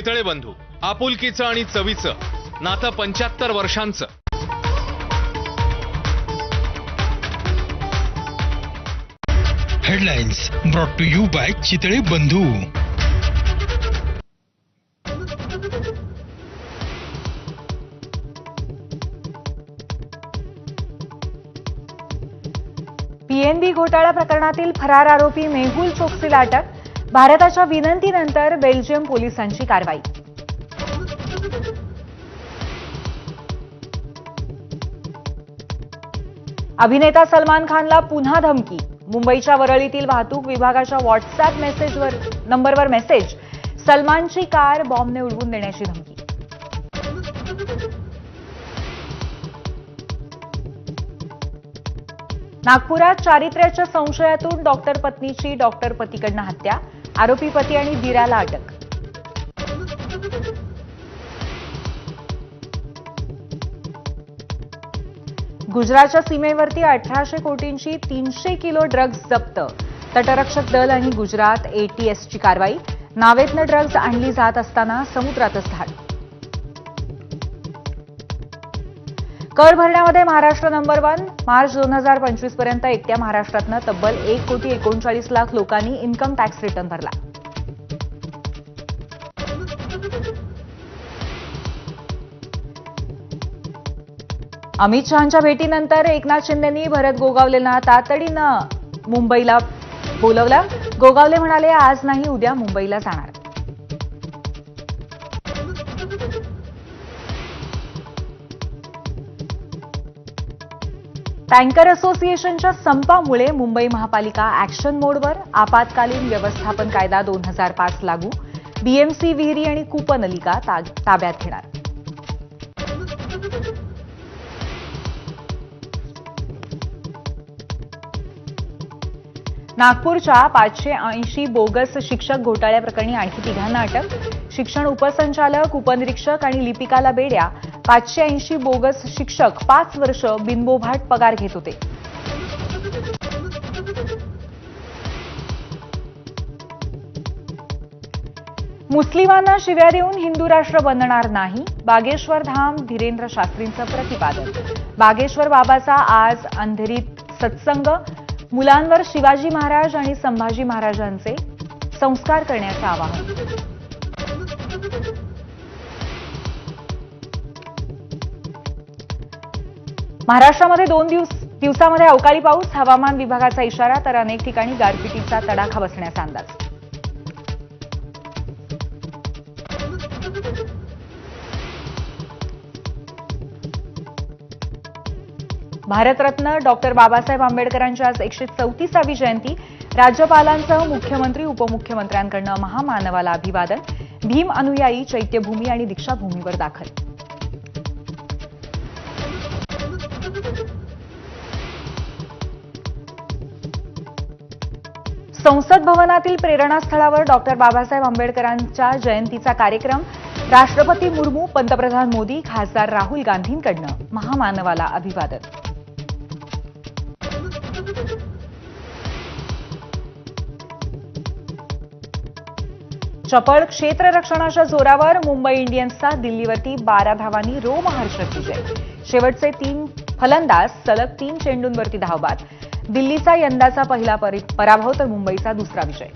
चितळे बंधू आपुलकीचं आणि चवीचं नातं 75 वर्षांचं। Headlines brought to you by Chitale Bandhu. PNB घोटाळा प्रकरणातील फरार आरोपी मेहुल चोक्सीला अटक। भारताच्या विनंतीनंतर बेल्जियम पोलिसांची कारवाई। अभिनेता सलमान खानला पुन्हा धमकी। मुंबईच्या वरळीतील वाहतूक विभागाच्या व्हॉट्सअप नंबरवर मेसेज। सलमानची कार बॉम्बने उडवून देण्याची धमकी। नागपुरात चारित्र्याच्या संशयातून डॉक्टर पत्नीची डॉक्टर पतीकडून हत्या। आरोपी पती आणि दिराला अटक। गुजरातच्या सीमेवरती 1800 कोटींची 300 किलो ड्रग्ज जप्त। तटरक्षक दल आणि गुजरात एटीएसची कारवाई। नावेतनं ड्रग्ज आणली जात असताना समुद्रातच धाड। कर भरण्यामध्ये महाराष्ट्र नंबर 1। मार्च 2025 पर्यंत एकट्या महाराष्ट्रातनं तब्बल 1,39,00,000 लोकांनी इन्कम टॅक्स रिटर्न भरला। अमित शहांच्या भेटीनंतर एकनाथ शिंदेंनी भरत गोगावलेंना तातडीनं मुंबईला बोलवलं। गोगावले म्हणाले, आज नाही उद्या मुंबईला जाणार। टँकर असोसिएशनच्या संपामुळे मुंबई महापालिका ऍक्शन मोडवर। आपत्कालीन व्यवस्थापन कायदा 2005 लागू। बीएमसी विहिरी आणि कूपनलिका ताब्यात घेणार। नागपूरच्या 580 बोगस शिक्षक घोटाळ्याप्रकरणी आणखी तिघांना अटक। शिक्षण उपसंचालक, उपनिरीक्षक आणि लिपिकाला बेड्या। 580 बोगस शिक्षक 5 वर्ष बिनबोभाट पगार घेत होते। मुस्लिमांना शिव्या देऊन हिंदू राष्ट्र बनणार नाही। बागेश्वर धाम धीरेंद्र शास्त्रींचं प्रतिपादन। बागेश्वर बाबाचा आज अंधेरीत सत्संग। मुलांवर शिवाजी महाराज आणि संभाजी महाराजांचे संस्कार करण्याचं आवाहन। महाराष्ट्रामध्ये 2 दिवसामध्ये अवकाळी पाऊस। हवामान विभागाचा इशारा, तर अनेक ठिकाणी गारपिटीचा तडाखा बसण्याचा अंदाज। भारतरत्न डॉक्टर बाबासाहेब आंबेडकरांची आज 134वी जयंती। राज्यपालांसह मुख्यमंत्री उपमुख्यमंत्र्यांकडून महामानवाला अभिवादन। भीम अनुयायी चैत्यभूमी आणि दीक्षाभूमीवर दाखल। संसद भवनातील प्रेरणास्थळावर डॉक्टर बाबासाहेब आंबेडकरांच्या जयंतीचा कार्यक्रम। राष्ट्रपती मुर्मू, पंतप्रधान मोदी, खासदार राहुल गांधींकडून महामानवाला अभिवादन। चपळ क्षेत्ररक्षणाच्या जोरावर मुंबई इंडियन्सचा दिल्लीवरती 12 धावांनी रोमहर्षक विजय। शेवटचे 3 फलंदाज सलग 3 चेंडूंवरती धावबाद। दिल्लीचा यंदाचा पहिला पराभव, तर मुंबईचा दुसरा विजय।